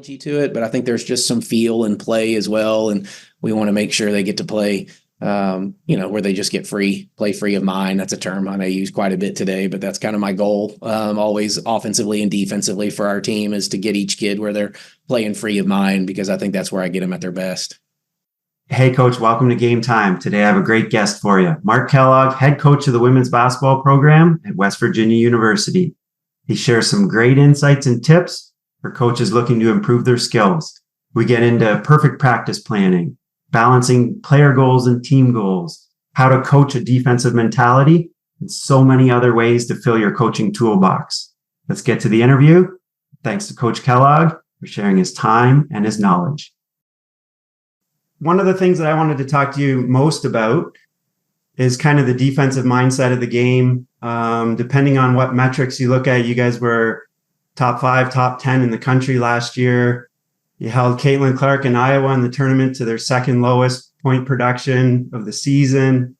technology to it, but I think there's just some feel and play as well. And we want to make sure they get to play, where they just play free of mind. That's a term I may use quite a bit today, but that's kind of my goal, always offensively and defensively for our team, is to get each kid where they're playing free of mind, because I think that's where I get them at their best. Hey, Coach, welcome to Game Time. Today I have a great guest for you. Mark Kellogg, head coach of the women's basketball program at West Virginia University. He shares some great insights and tips for coaches looking to improve their skills. We get into perfect practice planning, balancing player goals and team goals, how to coach a defensive mentality, and so many other ways to fill your coaching toolbox. Let's get to the interview. Thanks to Coach Kellogg for sharing his time and his knowledge. One of the things that I wanted to talk to you most about is kind of the defensive mindset of the game. Depending on what metrics you look at, you guys were top 5, top 10 in the country last year. You held Caitlin Clark in Iowa in the tournament to their second lowest point production of the season.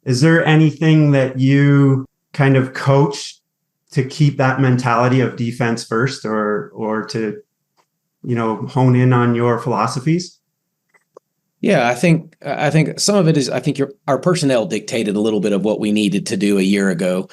Is there anything that you kind of coach to keep that mentality of defense first, or to, hone in on your philosophies? Yeah, I think some of it is, our personnel dictated a little bit of what we needed to do a year ago.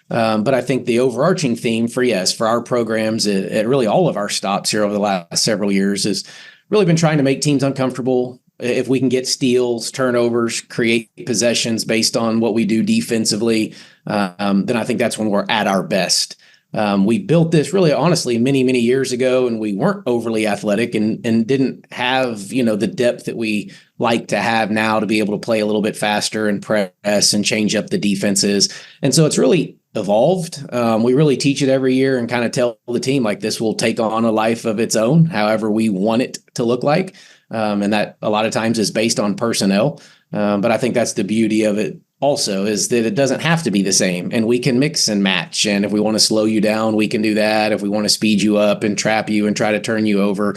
But I think the overarching theme for our programs at really all of our stops here over the last several years has really been trying to make teams uncomfortable. If we can get steals, turnovers, create possessions based on what we do defensively, then I think that's when we're at our best. We built this really honestly many, many years ago, and we weren't overly athletic and didn't have, the depth that we like to have now to be able to play a little bit faster and press and change up the defenses. And so it's really evolved. We really teach it every year and kind of tell the team, like, this will take on a life of its own, however we want it to look like. And that a lot of times is based on personnel. But I think that's the beauty of it also, is that it doesn't have to be the same, and we can mix and match. And if we want to slow you down, we can do that. If we want to speed you up and trap you and try to turn you over,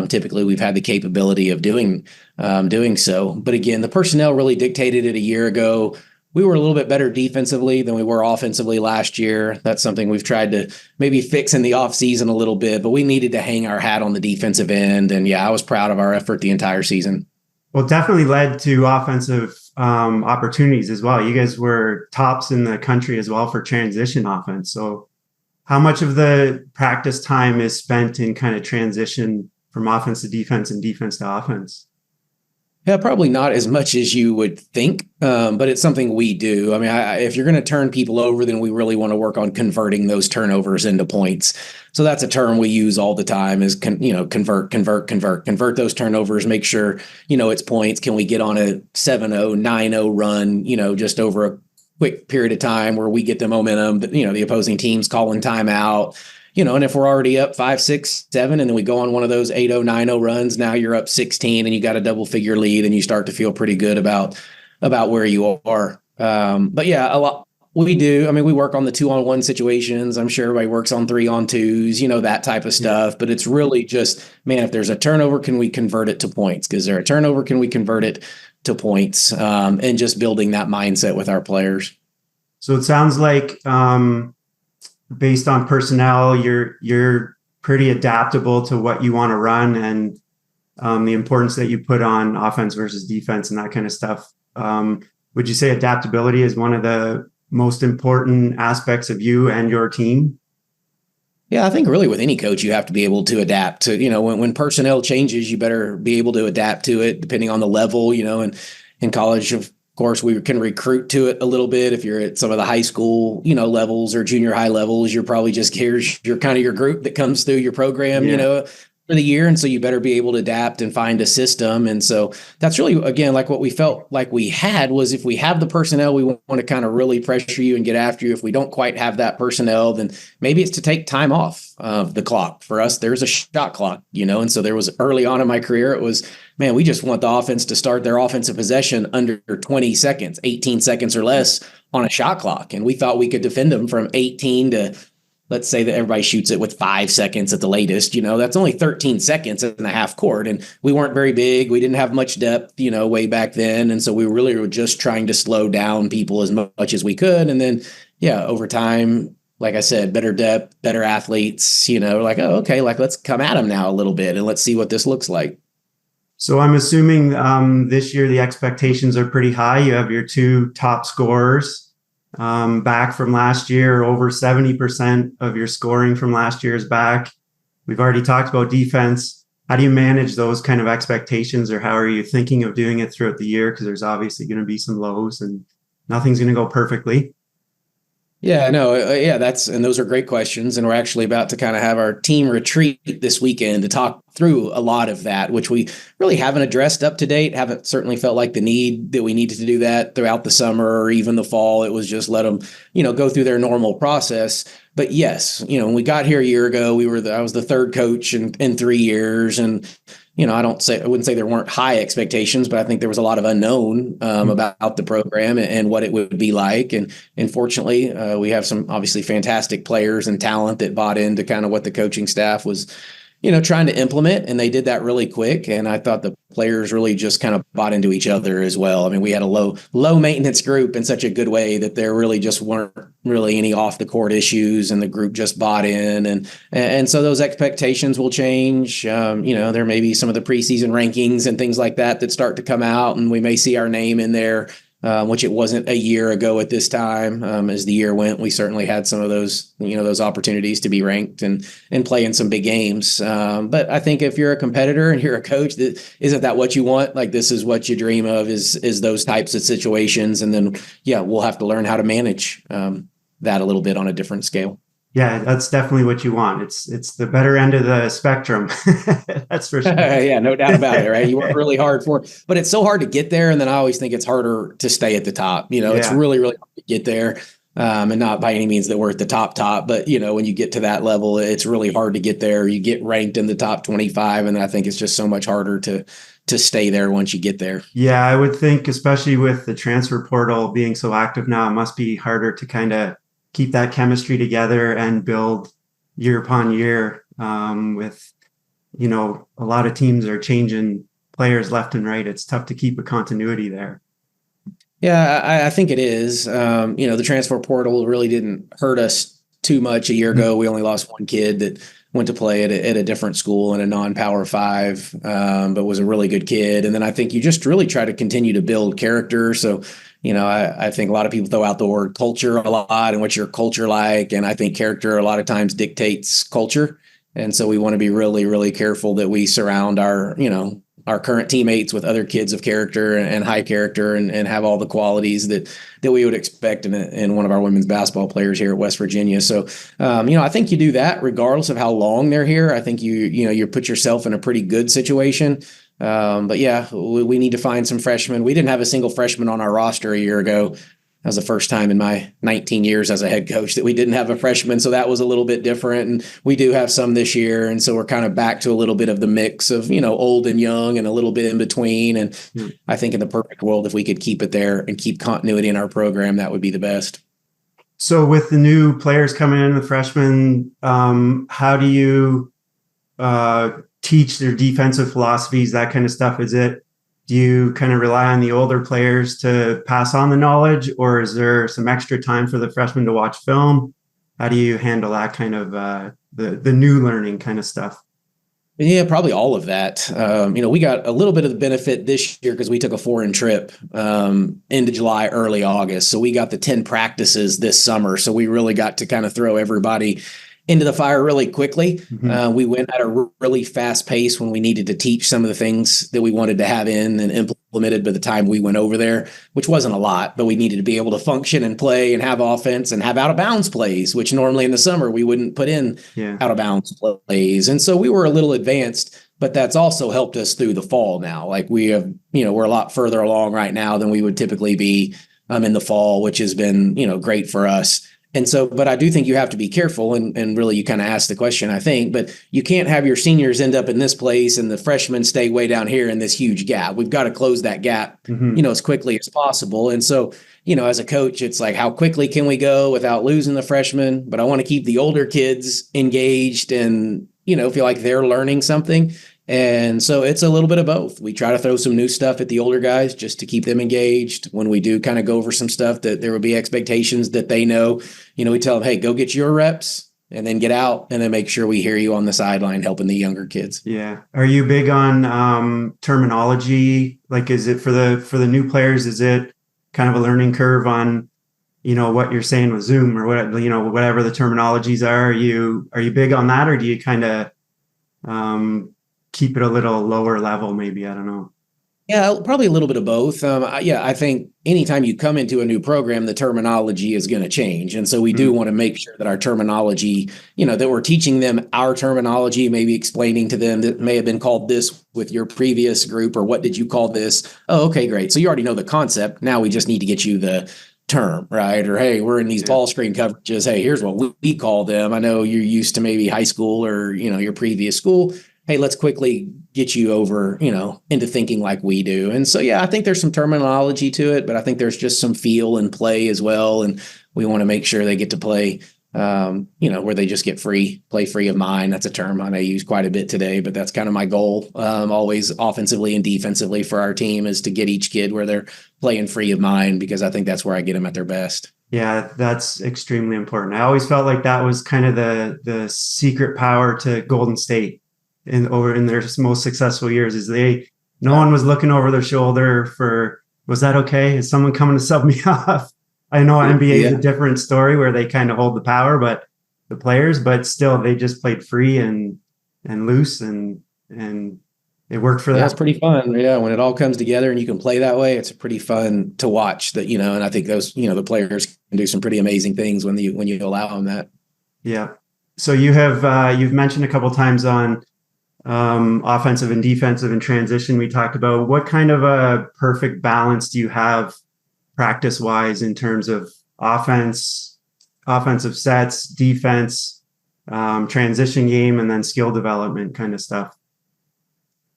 typically we've had the capability of doing so. But again, the personnel really dictated it a year ago. We were a little bit better defensively than we were offensively last year. That's something we've tried to maybe fix in the offseason a little bit, but we needed to hang our hat on the defensive end. And I was proud of our effort the entire season. Well, it definitely led to offensive opportunities as well. You guys were tops in the country as well for transition offense. So how much of the practice time is spent in kind of transition from offense to defense and defense to offense? Yeah, probably not as much as you would think, but it's something we do. I mean, if you're going to turn people over, then we really want to work on converting those turnovers into points. So that's a term we use all the time, is convert those turnovers, make sure, it's points. Can we get on a 7-0, 9-0 run, just over a quick period of time where we get the momentum, the opposing team's calling timeout. And if we're already up 5, 6, 7, and then we go on one of those 8-0, 9-0 runs, now you're up 16 and you got a double figure lead, and you start to feel pretty good about where you are. But a lot we do. I mean, we work on the 2-on-1 situations. I'm sure everybody works on 3-on-2s, that type of stuff. But it's really just, man, if there's a turnover, can we convert it to points? Because there a turnover, can we convert it to points? And just building that mindset with our players. So it sounds like, based on personnel, you're pretty adaptable to what you want to run, and the importance that you put on offense versus defense and that kind of stuff. Would you say adaptability is one of the most important aspects of you and your team? Yeah, I think really with any coach, you have to be able to adapt to, when personnel changes, you better be able to adapt to it depending on the level, and in college, of course, we can recruit to it a little bit. If you're at some of the high school, levels or junior high levels, you're probably just, here's your kind of your group that comes through your program, for the year. And so you better be able to adapt and find a system. And so that's really, again, like what we felt like we had was, if we have the personnel, we want to kind of really pressure you and get after you. If we don't quite have that personnel, then maybe it's to take time off of the clock. For us, there's a shot clock, and so there was early on in my career, it was, man, we just want the offense to start their offensive possession under 20 seconds, 18 seconds or less on a shot clock. And we thought we could defend them from 18 to, let's say that everybody shoots it with 5 seconds at the latest, that's only 13 seconds in the half court. And we weren't very big. We didn't have much depth, way back then. And so we really were just trying to slow down people as much as we could. And then, over time, like I said, better depth, better athletes, like, oh, okay, like let's come at them now a little bit and let's see what this looks like. So I'm assuming this year the expectations are pretty high. You have your two top scorers back from last year. Over 70% of your scoring from last year is back. We've already talked about defense. How do you manage those kind of expectations, or how are you thinking of doing it throughout the year? Because there's obviously going to be some lows and nothing's going to go perfectly. Yeah, no, yeah, and those are great questions. And we're actually about to kind of have our team retreat this weekend to talk through a lot of that, which we really haven't addressed up to date. Haven't certainly felt like the need that we needed to do that throughout the summer or even the fall. It was just let them, go through their normal process. But yes, when we got here a year ago, I was the third coach in 3 years. And I wouldn't say there weren't high expectations, but I think there was a lot of unknown about the program and what it would be like. And fortunately, we have some obviously fantastic players and talent that bought into kind of what the coaching staff was, trying to implement. And they did that really quick. And I thought the players really just kind of bought into each other as well. I mean, we had a low maintenance group in such a good way that there really just weren't really any off the court issues, and the group just bought in. And so those expectations will change. There may be some of the preseason rankings and things like that start to come out, and we may see our name in there. Which it wasn't a year ago at this time. As the year went, we certainly had some of those, those opportunities to be ranked and play in some big games. But I think if you're a competitor and you're a coach, isn't that what you want? Like, this is what you dream of, is those types of situations. And then, we'll have to learn how to manage that a little bit on a different scale. Yeah, that's definitely what you want. It's the better end of the spectrum. That's for sure. Yeah, no doubt about it, right? You work really hard for it, but it's so hard to get there. And then I always think it's harder to stay at the top. It's really, really hard to get there. And not by any means that we're at the top, but when you get to that level, it's really hard to get there. You get ranked in the top 25. And I think it's just so much harder to stay there once you get there. Yeah, I would think, especially with the transfer portal being so active now, it must be harder to kind of keep that chemistry together and build year upon year with, a lot of teams are changing players left and right. It's tough to keep a continuity there. Yeah, I think it is. The transfer portal really didn't hurt us too much a year ago. We only lost one kid that went to play at a different school in a non-Power 5, but was a really good kid. And then I think you just really try to continue to build character. So, I think a lot of people throw out the word culture a lot and what's your culture like. And I think character a lot of times dictates culture. And so we want to be really, really careful that we surround our current teammates with other kids of character and high character and have all the qualities that we would expect in one of our women's basketball players here at West Virginia. So, I think you do that regardless of how long they're here. I think you put yourself in a pretty good situation. But yeah, we need to find some freshmen. We didn't have a single freshman on our roster a year ago. That was the first time in my 19 years as a head coach that we didn't have a freshman. So that was a little bit different. And we do have some this year. And so we're kind of back to a little bit of the mix of, old and young and a little bit in between. And I think in the perfect world, if we could keep it there and keep continuity in our program, that would be the best. So with the new players coming in, the freshmen, how do you teach their defensive philosophies, that kind of stuff? Do you kind of rely on the older players to pass on the knowledge, or is there some extra time for the freshmen to watch film? How do you handle that kind of the new learning kind of stuff? Yeah, probably all of that. We got a little bit of the benefit this year because we took a foreign trip into July, early August. So we got the 10 practices this summer. So we really got to kind of throw everybody into the fire really quickly. Mm-hmm. We went at a really fast pace when we needed to teach some of the things that we wanted to have in and implemented by the time we went over there, which wasn't a lot, but we needed to be able to function and play and have offense and have out of bounds plays, which normally in the summer we wouldn't put in out of bounds plays. And so we were a little advanced, but that's also helped us through the fall now. Like we have, we're a lot further along right now than we would typically be in the fall, which has been, great for us. And so, but I do think you have to be careful and really you kind of asked the question, I think, but you can't have your seniors end up in this place and the freshmen stay way down here in this huge gap. We've got to close that gap, as quickly as possible. And so, as a coach, it's like, how quickly can we go without losing the freshmen? But I want to keep the older kids engaged and, feel like they're learning something. And so it's a little bit of both. We try to throw some new stuff at the older guys just to keep them engaged. When we do kind of go over some stuff that there will be expectations that they know, we tell them, hey, go get your reps and then get out and then make sure we hear you on the sideline helping the younger kids. Yeah. Are you big on terminology? Like, is it for the new players, is it kind of a learning curve on, what you're saying with Zoom or what, whatever the terminologies are? Are you big on that, or do you kind of keep it a little lower level, maybe? I don't know. Yeah, probably a little bit of both. I think anytime you come into a new program, the terminology is going to change. And so we do want to make sure that our terminology, that we're teaching them our terminology, maybe explaining to them that may have been called this with your previous group, or what did you call this? Oh, okay, great. So you already know the concept. Now we just need to get you the term, right? Or, hey, we're in these ball screen coverages. Hey, here's what we call them. I know you're used to maybe high school or, your previous school. Hey, let's quickly get you over, into thinking like we do. And so, I think there's some terminology to it, but I think there's just some feel and play as well. And we want to make sure they get to play, where they just get play free of mind. That's a term I use quite a bit today, but that's kind of my goal, always offensively and defensively for our team, is to get each kid where they're playing free of mind, because I think that's where I get them at their best. Yeah, that's extremely important. I always felt like that was kind of the secret power to Golden State in their most successful years, is no one was looking over their shoulder for, was that okay? Is someone coming to sub me off? I know NBA is a different story where they kind of hold the power, but the players, but still they just played free and loose, and it worked for them. That's pretty fun. Yeah. When it all comes together and you can play that way, it's pretty fun to watch that, and I think those, the players can do some pretty amazing things when you allow them that. Yeah. So you've mentioned a couple of times on offensive and defensive and transition. We talked about, what kind of a perfect balance do you have practice wise in terms of offensive sets, defense, transition game, and then skill development kind of stuff?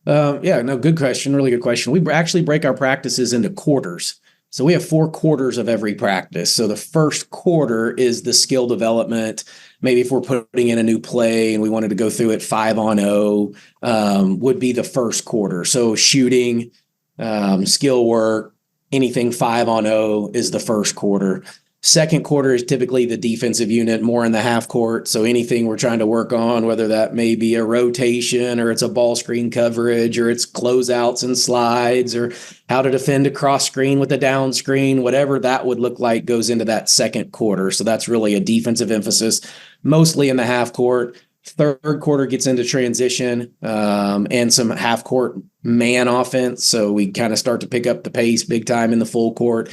Good question. Really good question. We actually break our practices into quarters. So we have 4 quarters of every practice. So the first quarter is the skill development. Maybe if we're putting in a new play and we wanted to go through it 5-on-0, would be the first quarter. So shooting, skill work, anything 5-on-0 is the first quarter. Second quarter is typically the defensive unit, more in the half court. So anything we're trying to work on, whether that may be a rotation or it's a ball screen coverage or it's closeouts and slides or how to defend a cross screen with a down screen, whatever that would look like, goes into that second quarter. So that's really a defensive emphasis, mostly in the half court. Third quarter gets into transition and some half court man offense. So we kind of start to pick up the pace big time in the full court.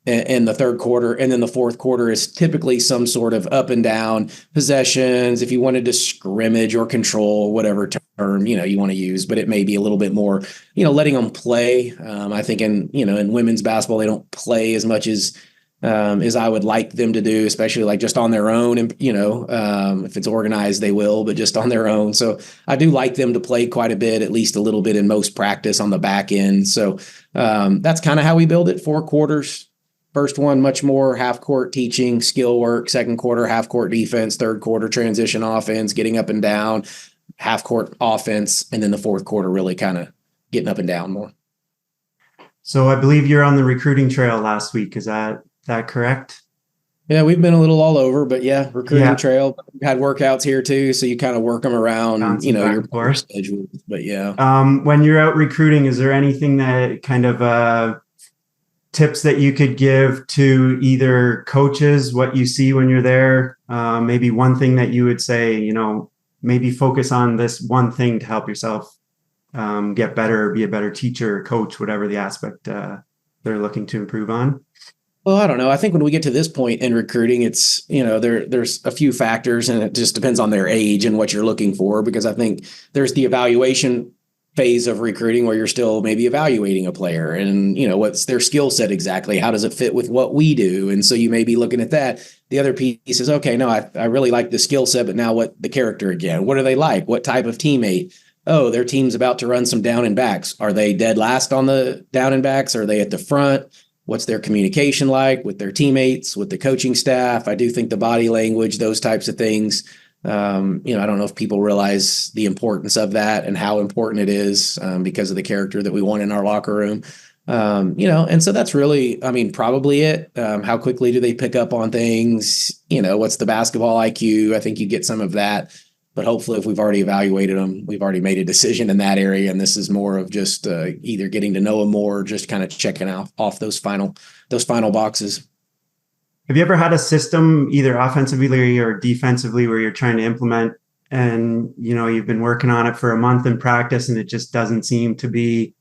In the third quarter. And then the fourth quarter is typically some sort of up and down possessions, if you wanted to scrimmage or control, whatever term, you want to use, but it may be a little bit more, letting them play. I think in women's basketball, they don't play as much as I would like them to do, especially like just on their own. And, if it's organized, they will, but just on their own. So I do like them to play quite a bit, at least a little bit in most practice on the back end. So that's kind of how we build it. 4 quarters. First one, much more half court teaching, skill work. Second quarter, half court defense. Third quarter, transition offense, getting up and down, half court offense. And then the fourth quarter, really kind of getting up and down more. So I believe you're on the recruiting trail last week. Is that correct? Yeah, we've been a little all over, but recruiting trail. We've had workouts here too. So you kind of work them around, your schedule. But when you're out recruiting, is there anything that kind of, tips that you could give to either coaches, what you see when you're there? Maybe one thing that you would say, maybe focus on this one thing to help yourself get better, be a better teacher, coach, whatever the aspect they're looking to improve on. Well, I don't know. I think when we get to this point in recruiting, it's, there's a few factors, and it just depends on their age and what you're looking for, because I think there's the evaluation phase of recruiting where you're still maybe evaluating a player and, what's their skill set exactly? How does it fit with what we do? And so you may be looking at that. The other piece is, okay, no, I really like the skill set, but now what the character again? What are they like? What type of teammate? Oh, their team's about to run some down and backs. Are they dead last on the down and backs? Are they at the front? What's their communication like with their teammates, with the coaching staff? I do think the body language, those types of things I don't know if people realize the importance of that and how important it is because of the character that we want in our locker room. And so that's really, probably it. How quickly do they pick up on things? What's the basketball IQ? I think you get some of that, but hopefully if we've already evaluated them, we've already made a decision in that area. And this is more of just either getting to know them more, or just kind of checking off those final boxes. Have you ever had a system, either offensively or defensively, where you're trying to implement and, you've been working on it for a month in practice and it just doesn't seem to be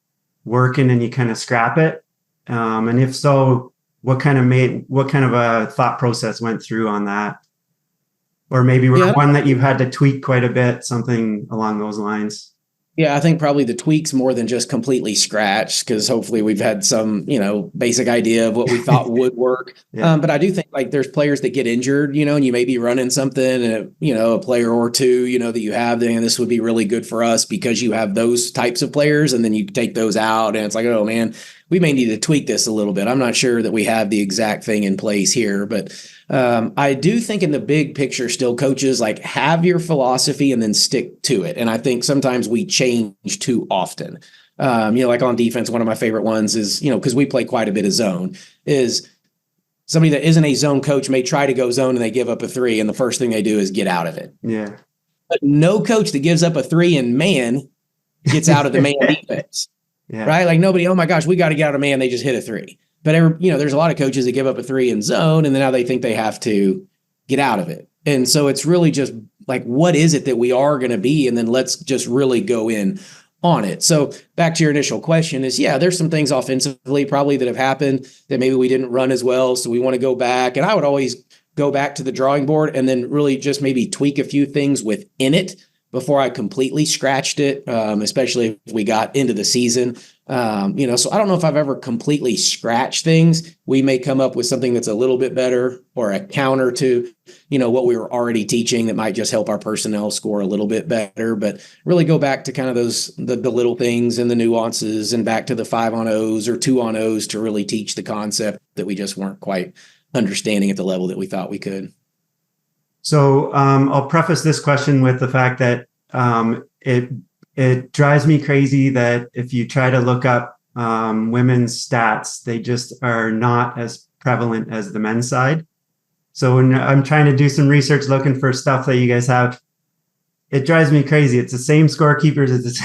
working and you kind of scrap it? And if so, what kind of a thought process went through on that? Or maybe one that you've had to tweak quite a bit, something along those lines? Yeah, I think probably the tweaks more than just completely scratch, because hopefully we've had some, basic idea of what we thought would work. Yeah. But I do think like there's players that get injured, and you may be running something and, a player or two, that you have, and this would be really good for us because you have those types of players, and then you take those out and it's like, oh man, we may need to tweak this a little bit. I'm not sure that we have the exact thing in place here, but I do think in the big picture still, coaches like have your philosophy and then stick to it. And I think sometimes we change too often. Like on defense, one of my favorite ones is, because we play quite a bit of zone, is somebody that isn't a zone coach may try to go zone and they give up a three, and the first thing they do is get out of it. Yeah. But no coach that gives up a three in man gets out of the man defense. Yeah. Right? Like nobody, oh my gosh, we got to get out of man. They just hit a three. But there's a lot of coaches that give up a three in zone, and then now they think they have to get out of it. And so it's really just like, what is it that we are going to be? And then let's just really go in on it. So back to your initial question is, yeah, there's some things offensively probably that have happened that maybe we didn't run as well. So we want to go back. And I would always go back to the drawing board and then really just maybe tweak a few things within it before I completely scratched it, especially if we got into the season. So I don't know if I've ever completely scratched things. We may come up with something that's a little bit better or a counter to, what we were already teaching that might just help our personnel score a little bit better, but really go back to kind of the little things and the nuances and back to the 5-on-0s or 2-on-0s to really teach the concept that we just weren't quite understanding at the level that we thought we could. So I'll preface this question with the fact that it drives me crazy that if you try to look up women's stats, they just are not as prevalent as the men's side. So when I'm trying to do some research looking for stuff that you guys have, it drives me crazy. It's the same scorekeepers.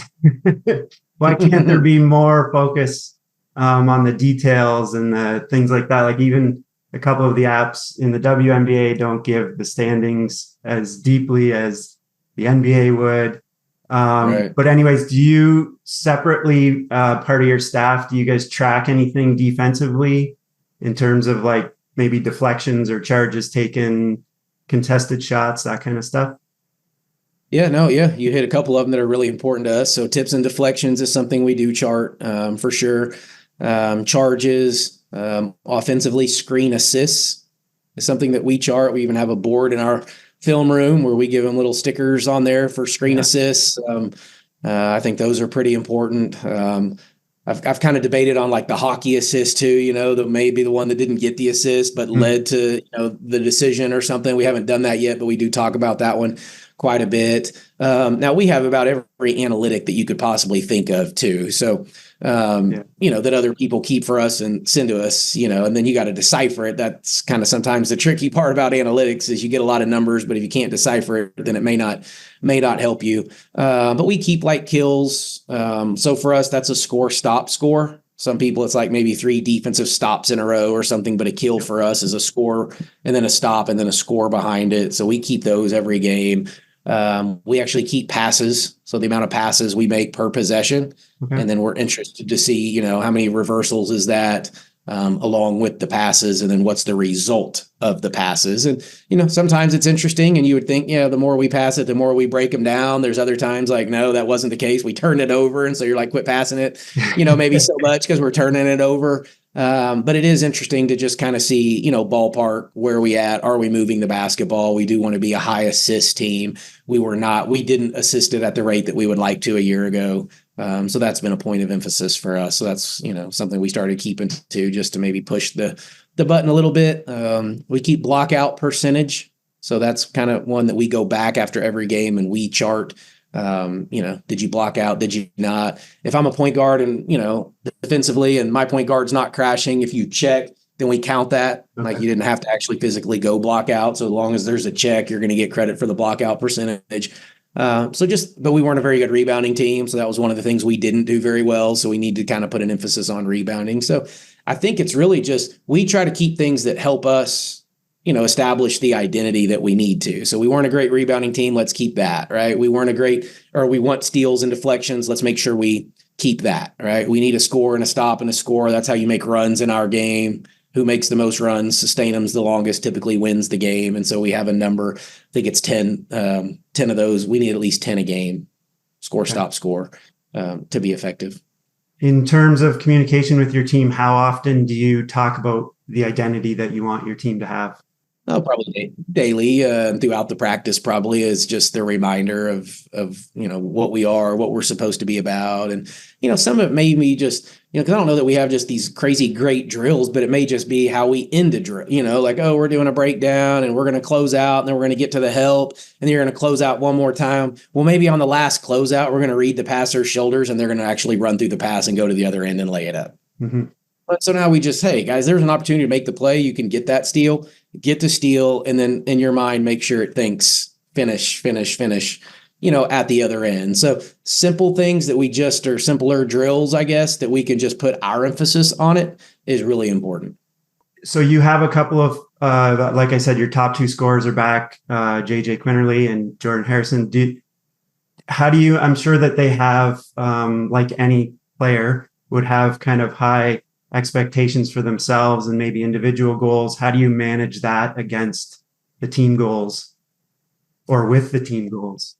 Why can't there be more focus on the details and the things like that? Like even a couple of the apps in the WNBA don't give the standings as deeply as the NBA would. Right. But anyways, do you separately, part of your staff, do you guys track anything defensively in terms of like maybe deflections or charges taken, contested shots, that kind of stuff? Yeah, you hit a couple of them that are really important to us. So tips and deflections is something we do chart for sure. Charges, offensively, screen assists is something that we chart. We even have a board in our film room where we give them little stickers on there for screen assists. I think those are pretty important. I've kind of debated on like the hockey assist too, that may be the one that didn't get the assist, but led to, the decision or something. We haven't done that yet, but we do talk about that one quite a bit. Now we have about every analytic that you could possibly think of too. So, that other people keep for us and send to us, and then you got to decipher it. That's kind of sometimes the tricky part about analytics is you get a lot of numbers, but if you can't decipher it, then it may not help you. But we keep like kills. So for us, that's a stop score. Some people, it's like maybe 3 defensive stops in a row or something, but a kill for us is a score and then a stop and then a score behind it. So we keep those every game. We actually keep passes. So the amount of passes we make per possession. Okay. And then we're interested to see, how many reversals is that along with the passes, and then what's the result of the passes. And, sometimes it's interesting and you would think, the more we pass it, the more we break them down. There's other times like, no, that wasn't the case. We turned it over. And so you're like, quit passing it, maybe so much because we're turning it over. But it is interesting to just kind of see, ballpark where we at. Are we moving the basketball? We do want to be a high assist team. We didn't assist it at the rate that we would like to a year ago. So that's been a point of emphasis for us. So that's, something we started keeping to just to maybe push the button a little bit. We keep block out percentage. So that's kind of one that we go back after every game and we chart. Did you block out? Did you not? If I'm a point guard and, defensively and my point guard's not crashing, if you check, then we count that. Okay. Like you didn't have to actually physically go block out. So as long as there's a check, you're going to get credit for the block out percentage. But we weren't a very good rebounding team. So that was one of the things we didn't do very well. So we need to kind of put an emphasis on rebounding. So I think it's really just, we try to keep things that help us, establish the identity that we need to. So we weren't a great rebounding team. Let's keep that, right? We want steals and deflections. Let's make sure we keep that, right? We need a score and a stop and a score. That's how you make runs in our game. Who makes the most runs, sustain them the longest, typically wins the game. And so we have a number, I think it's 10 of those. We need at least 10 a game, score, stop, score, to be effective. In terms of communication with your team, how often do you talk about the identity that you want your team to have? Oh, probably daily, throughout the practice, probably is just the reminder of what we are, what we're supposed to be about. And, some of it may be just, because I don't know that we have just these crazy great drills, but it may just be how we end a drill, like, oh, we're doing a breakdown and we're going to close out and then we're going to get to the help and then you're going to close out one more time. Well, maybe on the last closeout, we're going to read the passer's shoulders and they're going to actually run through the pass and go to the other end and lay it up. Mm-hmm. But so now we just, hey, guys, there's an opportunity to make the play. You can get that steal, get the steal, and then in your mind, make sure it thinks finish, at the other end. So simple things that we just are simpler drills, I guess, that we can just put our emphasis on it is really important. So you have a couple of, like I said, your top two scorers are back, JJ Quinterly and Jordan Harrison. I'm sure that they have, like any player would have kind of high expectations for themselves and maybe individual goals. How do you manage that against the team goals or with the team goals?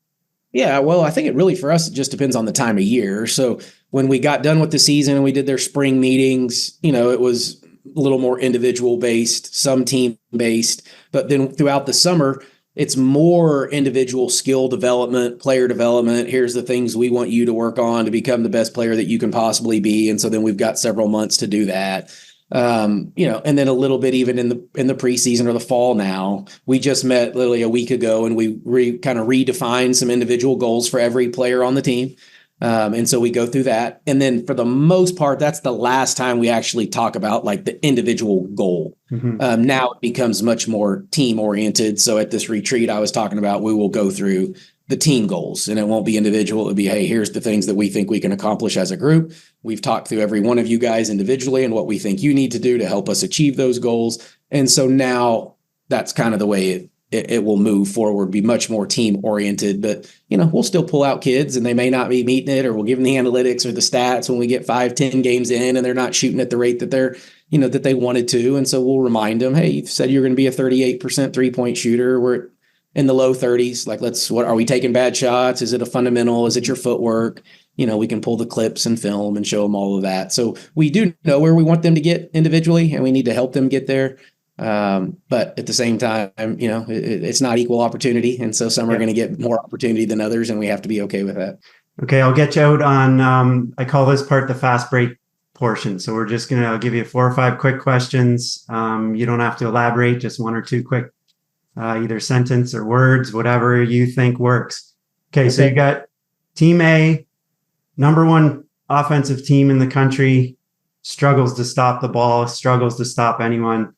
Yeah, well, I think it really, for us, it just depends on the time of year. So when we got done with the season and we did their spring meetings, it was a little more individual based, some team based, but then throughout the summer, it's more individual skill development, player development. Here's the things we want you to work on to become the best player that you can possibly be. And so then we've got several months to do that. And then a little bit even in the preseason or the fall now. We just met literally a week ago and we kind of redefined some individual goals for every player on the team. And so we go through that. And then for the most part, that's the last time we actually talk about like the individual goal. Mm-hmm. Now it becomes much more team oriented. So at this retreat I was talking about, we will go through the team goals and it won't be individual. It'll be, hey, here's the things that we think we can accomplish as a group. We've talked through every one of you guys individually and what we think you need to do to help us achieve those goals. And so now that's kind of the way it will move forward, be much more team oriented, but we'll still pull out kids and they may not be meeting it, or we'll give them the analytics or the stats when we get 5-10 games in and they're not shooting at the rate that they're, that they wanted to. And so we'll remind them, hey, you said you're going to be a 38% 3-point shooter. We're in the low 30s. Like, what are we taking bad shots? Is it a fundamental? Is it your footwork? We can pull the clips and film and show them all of that. So we do know where we want them to get individually and we need to help them get there. But at the same time, it's not equal opportunity. And so some are going to get more opportunity than others, and we have to be okay with that. Okay. I'll get you out on, I call this part the fast break portion. So we're just going to give you 4 or 5 quick questions. You don't have to elaborate, just 1 or 2 quick, either sentence or words, whatever you think works. Okay. So you got Team A, number 1 offensive team in the country, struggles to stop the ball, struggles to stop anyone.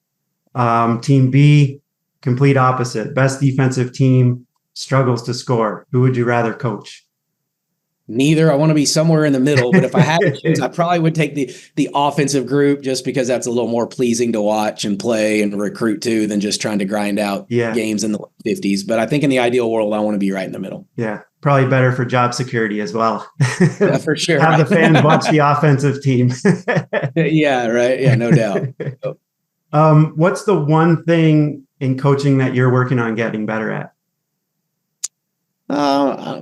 Team B, complete opposite. Best defensive team, struggles to score. Who would you rather coach? Neither. I want to be somewhere in the middle, but if I had to choose, I probably would take the offensive group just because that's a little more pleasing to watch and play and recruit to than just trying to grind out games in the 50s. But I think in the ideal world, I want to be right in the middle. Yeah. Probably better for job security as well. Yeah, for sure. Have the fans watch the offensive team. Yeah, right. Yeah, no doubt. What's the one thing in coaching that you're working on getting better at?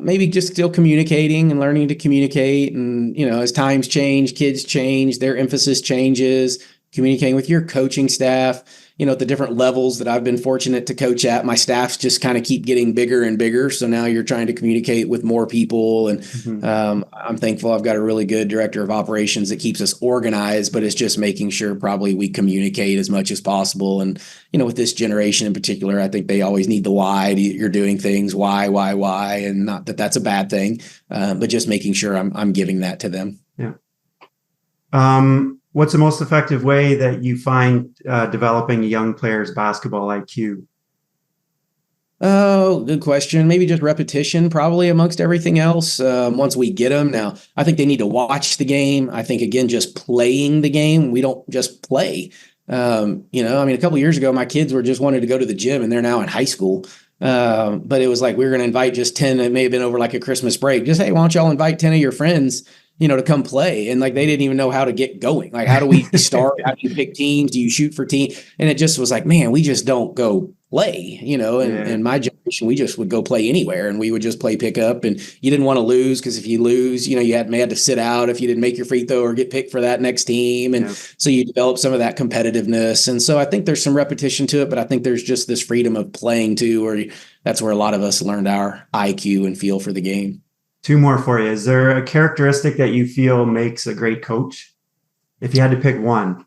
Maybe just still communicating and learning to communicate. And, as times change, kids change, their emphasis changes, communicating with your coaching staff. at the different levels that I've been fortunate to coach at, my staffs just kind of keep getting bigger and bigger. So now you're trying to communicate with more people. And I'm thankful I've got a really good director of operations that keeps us organized, but it's just making sure probably we communicate as much as possible. And, with this generation in particular, I think they always need the why. You're doing things, why, and not that that's a bad thing, but just making sure I'm giving that to them. Yeah. What's the most effective way that you find developing a young player's basketball IQ? Oh, good question. Maybe just repetition, probably amongst everything else. Once we get them now, I think they need to watch the game. I think, again, just playing the game. We don't just play. A couple of years ago, my kids just wanted to go to the gym, and they're now in high school. But it was like we were going to invite just 10. It may have been over like a Christmas break. Just, hey, why don't y'all invite 10 of your friends, to come play? And like they didn't even know how to get going. Like, how do we start? How do you pick teams? Do you shoot for team? And it just was like, man, we just don't go play, and my generation, we just would go play anywhere, and we would just play pickup, and you didn't want to lose, because if you lose, you had to sit out if you didn't make your free throw or get picked for that next team. And so you develop some of that competitiveness. And so I think there's some repetition to it, but I think there's just this freedom of playing too, where that's where a lot of us learned our IQ and feel for the game. Two more for you. Is there a characteristic that you feel makes a great coach? If you had to pick one.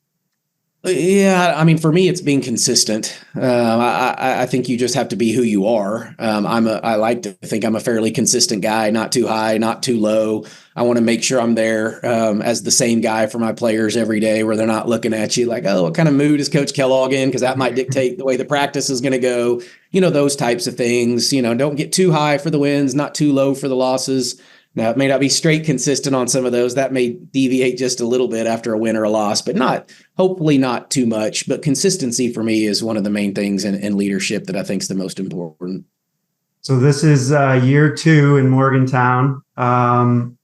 Yeah, I mean, for me, it's being consistent. I think you just have to be who you are. I like to think I'm a fairly consistent guy, not too high, not too low. I want to make sure I'm there as the same guy for my players every day, where they're not looking at you like, oh, what kind of mood is Coach Kellogg in? Because that might dictate the way the practice is going to go. Those types of things. Don't get too high for the wins, not too low for the losses. Now, it may not be straight consistent on some of those. That may deviate just a little bit after a win or a loss, but hopefully not too much. But consistency for me is one of the main things in leadership that I think is the most important. So this is year 2 in Morgantown. I'm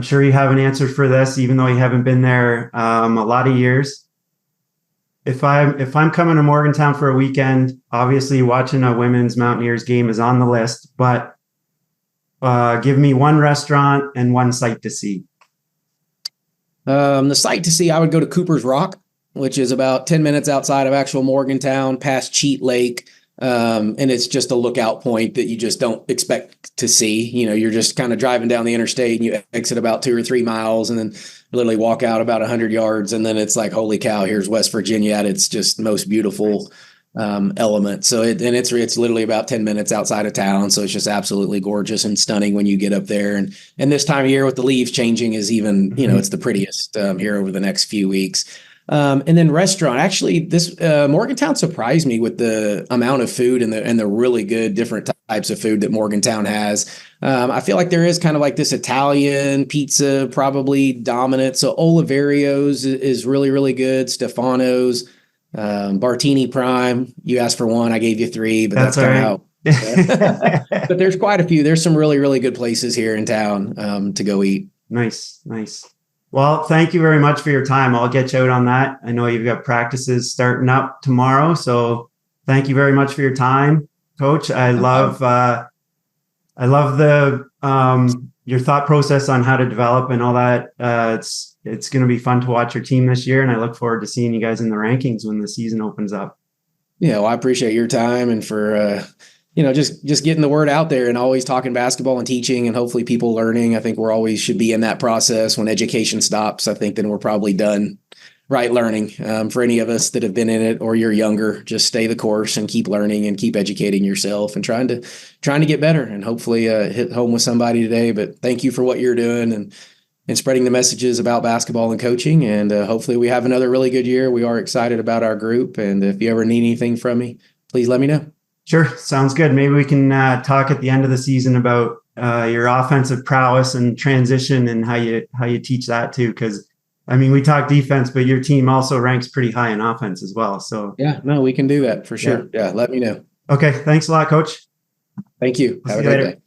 sure you have an answer for this, even though you haven't been there a lot of years. If I'm coming to Morgantown for a weekend, obviously watching a women's Mountaineers game is on the list, but give me one restaurant and one sight to see. The sight to see, I would go to Cooper's Rock, which is about 10 minutes outside of actual Morgantown, past Cheat Lake. And it's just a lookout point that you just don't expect to see. You're just kind of driving down the interstate, and you exit about 2 or 3 miles, and then literally walk out about 100 yards. And then it's like, holy cow, here's West Virginia at its just most beautiful element. So it's literally about 10 minutes outside of town. So it's just absolutely gorgeous and stunning when you get up there. And this time of year with the leaves changing is even, it's the prettiest here over the next few weeks. And then restaurant, actually this Morgantown surprised me with the amount of food and the really good different types of food that Morgantown has. I feel like there is kind of like this Italian pizza probably dominant. So Oliverio's is really, really good. Stefano's, Bartini Prime. You asked for one, I gave you 3, but that's kind of how. But there's quite a few. There's some really, really good places here in town to go eat. Nice. Well, thank you very much for your time. I'll get you out on that. I know you've got practices starting up tomorrow, so thank you very much for your time, Coach. I love the your thought process on how to develop and all that. It's going to be fun to watch your team this year, and I look forward to seeing you guys in the rankings when the season opens up. Yeah, well, I appreciate your time and for just getting the word out there and always talking basketball and teaching, and hopefully people learning. I think we're always should be in that process. When education stops, I think then we're probably done right learning. For any of us that have been in it or you're younger, just stay the course and keep learning and keep educating yourself and trying to get better, and hopefully hit home with somebody today. But thank you for what you're doing and spreading the messages about basketball and coaching. And hopefully we have another really good year. We are excited about our group. And if you ever need anything from me, please let me know. Sure. Sounds good. Maybe we can talk at the end of the season about your offensive prowess and transition and how you teach that too. Because I mean, we talk defense, but your team also ranks pretty high in offense as well. So yeah, no, we can do that for sure. Yeah, let me know. Okay. Thanks a lot, Coach. Thank you. Have a great day.